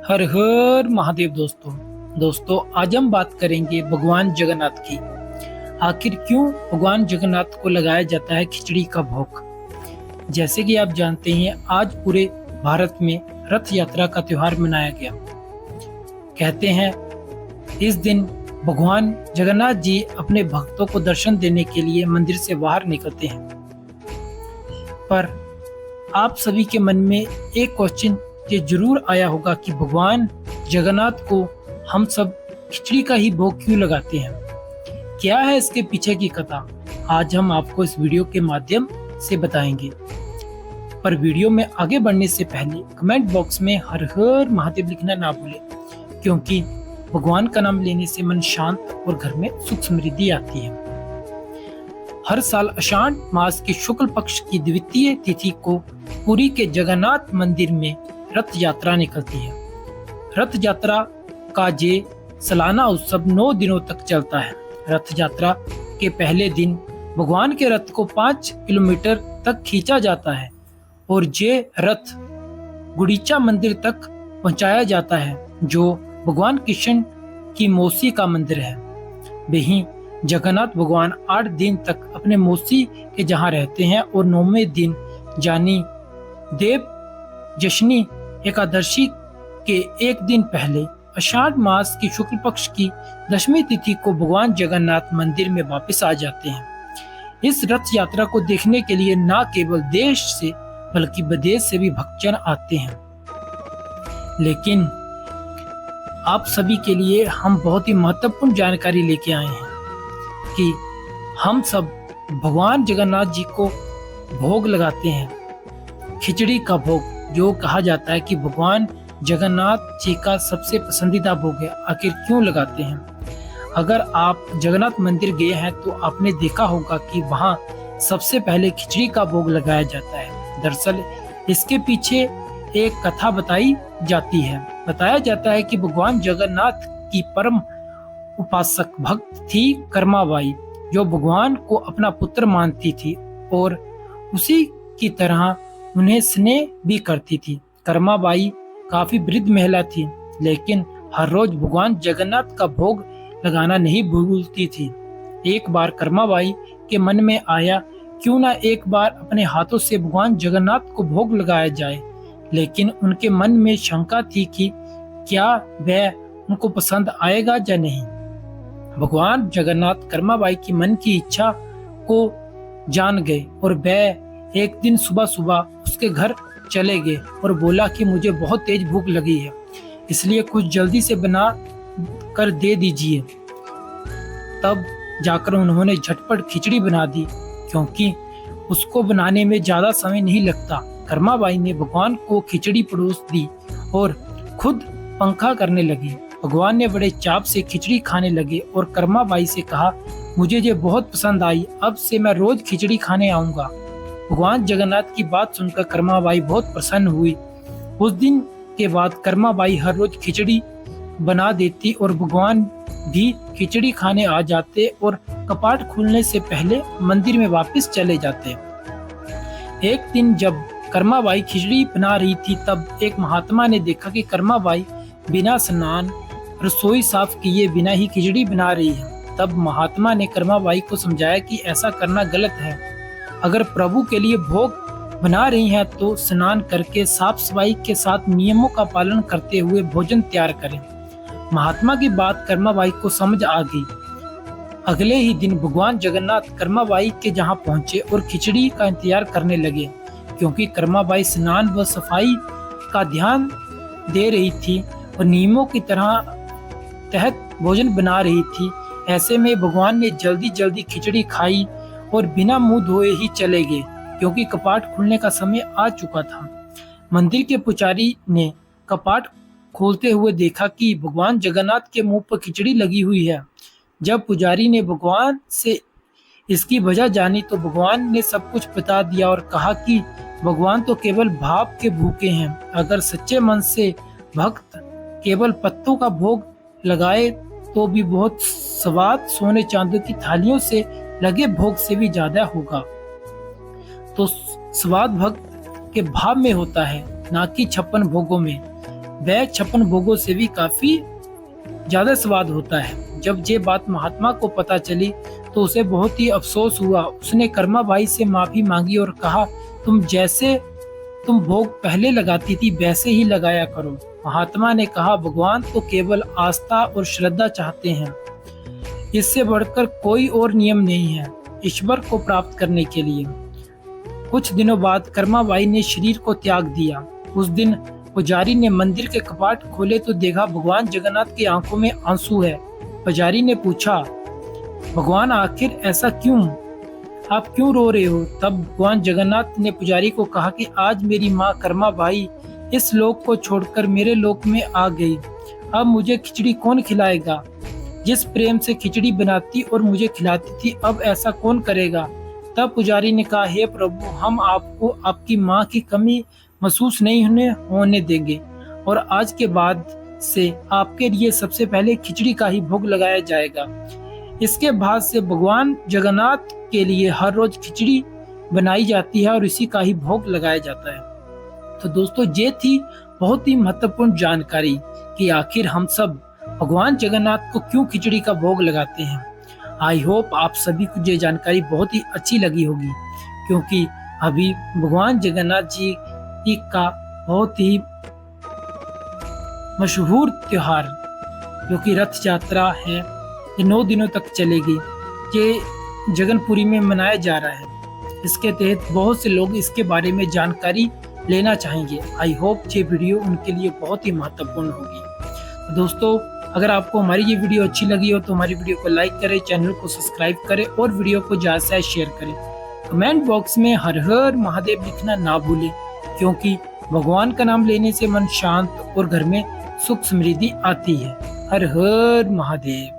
हर हर महादेव दोस्तों आज हम बात करेंगे भगवान जगन्नाथ की। आखिर क्यों भगवान जगन्नाथ को लगाया जाता है खिचड़ी का भोग। जैसे कि आप जानते हैं, आज पूरे भारत में रथ यात्रा का त्योहार मनाया गया। कहते हैं इस दिन भगवान जगन्नाथ जी अपने भक्तों को दर्शन देने के लिए मंदिर से बाहर निकलते हैं। पर आप सभी के मन में एक क्वेश्चन ये जरूर आया होगा कि भगवान जगन्नाथ को हम सब खिचड़ी का ही भोग क्यों लगाते हैं। क्या है इसके पीछे की कथा, आज हम आपको इस वीडियो के माध्यम से बताएंगे। पर वीडियो में आगे बढ़ने से पहले कमेंट बॉक्स में हर हर महादेव लिखना ना भूलें, क्योंकि भगवान का नाम लेने से मन शांत और घर में सुख समृद्धि आती है। हर साल आषाढ़ मास के शुक्ल पक्ष की द्वितीय तिथि को पुरी के जगन्नाथ मंदिर में रथ यात्रा निकलती है। रथ यात्रा का ये सालाना उत्सव 9 दिनों तक चलता है। रथ यात्रा के पहले दिन भगवान के रथ को 5 किलोमीटर तक खींचा जाता है और ये रथ गुड़ीचा मंदिर तक पहुंचाया जाता है, जो भगवान कृष्ण की मौसी का मंदिर है। वहीं जगन्नाथ भगवान 8 दिन तक अपने मौसी के जहां रहते हैं और 9वें दिन यानी देव जश्नी एकादशी के एक दिन पहले आषाढ़ मास की शुक्ल पक्ष की 10वीं तिथि को भगवान जगन्नाथ मंदिर में वापस आ जाते हैं। इस रथ यात्रा को देखने के लिए न केवल देश से बल्कि विदेश से भी भक्तजन आते हैं। लेकिन आप सभी के लिए हम बहुत ही महत्वपूर्ण जानकारी लेके आए हैं कि हम सब भगवान जगन्नाथ जी को भोग लगाते हैं, खिचड़ी का भोग, जो कहा जाता है कि भगवान जगन्नाथ जी का सबसे पसंदीदा भोग है। आखिर क्यों लगाते हैं? अगर आप जगन्नाथ मंदिर गए हैं तो आपने देखा होगा कि वहां सबसे पहले खिचड़ी का भोग लगाया जाता है। दरअसल इसके पीछे एक कथा बताई जाती है। बताया जाता है कि भगवान जगन्नाथ की परम उपासक भक्त थी कर्माबाई, जो भगवान को अपना पुत्र मानती थी और उसी की तरह उन्हें स्नेह भी करती थी। कर्माबाई काफी वृद्ध महिला थी, लेकिन हर रोज भगवान जगन्नाथ का भोग लगाना नहीं भूलती थी। एक बार कर्माबाई के मन में आया, क्यों ना एक बार अपने हाथों से भगवान जगन्नाथ को भोग लगाया जाए। लेकिन उनके मन में शंका थी कि क्या वह उनको पसंद आएगा या नहीं। भगवान जगन्नाथ कर्माबाई की मन की इच्छा को जान गए और वह एक दिन सुबह सुबह उसके घर चले गए और बोला कि मुझे बहुत तेज भूख लगी है, इसलिए कुछ जल्दी से बना कर दे दीजिए। तब जाकर उन्होंने झटपट खिचड़ी बना दी, क्योंकि उसको बनाने में ज्यादा समय नहीं लगता। कर्माबाई ने भगवान को खिचड़ी परोस दी और खुद पंखा करने लगी। भगवान ने बड़े चाव से खिचड़ी खाने लगे और कर्माबाई से कहा, मुझे ये बहुत पसंद आई, अब से मैं रोज खिचड़ी खाने आऊंगा। भगवान जगन्नाथ की बात सुनकर कर्माबाई बहुत प्रसन्न हुई। उस दिन के बाद कर्माबाई हर रोज खिचड़ी बना देती और भगवान भी खिचड़ी खाने आ जाते और कपाट खुलने से पहले मंदिर में वापस चले जाते। एक दिन जब कर्माबाई खिचड़ी बना रही थी, तब एक महात्मा ने देखा कि कर्माबाई बिना स्नान रसोई साफ किए बिना ही खिचड़ी बना रही है। तब महात्मा ने कर्माबाई को समझाया कि ऐसा करना गलत है। अगर प्रभु के लिए भोग बना रही हैं तो स्नान करके साफ सफाई के साथ नियमों का पालन करते हुए भोजन तैयार करें। महात्मा की बात कर्माबाई को समझ आ गई। अगले ही दिन भगवान जगन्नाथ कर्माबाई के जहां पहुंचे और खिचड़ी का इंतजार करने लगे, क्योंकि कर्माबाई स्नान व सफाई का ध्यान दे रही थी और नियमों की तरह तहत भोजन बना रही थी। ऐसे में भगवान ने जल्दी जल्दी खिचड़ी खाई और बिना मुंह धोए ही चले गए, क्योंकि कपाट खुलने का समय आ चुका था। मंदिर के पुजारी ने कपाट खोलते हुए देखा कि भगवान जगन्नाथ के मुंह पर खिचड़ी लगी हुई है। जब पुजारी ने भगवान से इसकी वजह जानी तो भगवान ने सब कुछ बता दिया और कहा कि भगवान तो केवल भाव के भूखे हैं। अगर सच्चे मन से भक्त केवल पत्तों का भोग लगाए तो भी बहुत स्वाद सोने चांदी की थालियों से लगे भोग से भी ज्यादा होगा। तो स्वाद भक्त के भाव में होता है, ना कि 56 भोगों में। वह 56 भोगों से भी काफी ज्यादा स्वाद होता है। जब ये बात महात्मा को पता चली तो उसे बहुत ही अफसोस हुआ। उसने कर्मा बाई से माफी मांगी और कहा, तुम भोग पहले लगाती थी वैसे ही लगाया करो। महात्मा ने कहा, भगवान तो केवल आस्था और श्रद्धा चाहते हैं, इससे बढ़कर कोई और नियम नहीं है ईश्वर को प्राप्त करने के लिए। कुछ दिनों बाद कर्माबाई ने शरीर को त्याग दिया। उस दिन पुजारी ने मंदिर के कपाट खोले तो देखा भगवान जगन्नाथ की आंखों में आंसू है। पुजारी ने पूछा, भगवान आखिर ऐसा क्यों? आप क्यों रो रहे हो? तब भगवान जगन्नाथ ने पुजारी को कहा कि आज मेरी माँ कर्माबाई इस लोक को छोड़कर मेरे लोक में आ गई। अब मुझे खिचड़ी कौन खिलाएगा? जिस प्रेम से खिचड़ी बनाती और मुझे खिलाती थी, अब ऐसा कौन करेगा? तब पुजारी ने कहा, हे प्रभु, हम आपको आपकी माँ की कमी महसूस नहीं होने देंगे और आज के बाद से आपके लिए सबसे पहले खिचड़ी का ही भोग लगाया जाएगा। इसके बाद से भगवान जगन्नाथ के लिए हर रोज खिचड़ी बनाई जाती है और इसी का ही भोग लगाया जाता है। तो दोस्तों, ये थी बहुत ही महत्वपूर्ण जानकारी कि आखिर हम सब भगवान जगन्नाथ को क्यों खिचड़ी का भोग लगाते हैं। आई होप आप सभी को ये जानकारी बहुत ही अच्छी लगी होगी, क्योंकि अभी भगवान जगन्नाथ जी का बहुत ही मशहूर त्योहार जो कि रथ यात्रा है, ये 9 दिनों तक चलेगी। ये जगनपुरी में मनाया जा रहा है। इसके तहत बहुत से लोग इसके बारे में जानकारी लेना चाहेंगे। आई होप ये वीडियो उनके लिए बहुत ही महत्वपूर्ण होगी। दोस्तों, अगर आपको हमारी ये वीडियो अच्छी लगी हो तो हमारी वीडियो को लाइक करें, चैनल को सब्सक्राइब करें और वीडियो को ज़्यादा से शेयर करें। कमेंट बॉक्स में हर हर महादेव लिखना ना भूलें, क्योंकि भगवान का नाम लेने से मन शांत और घर में सुख समृद्धि आती है। हर हर महादेव।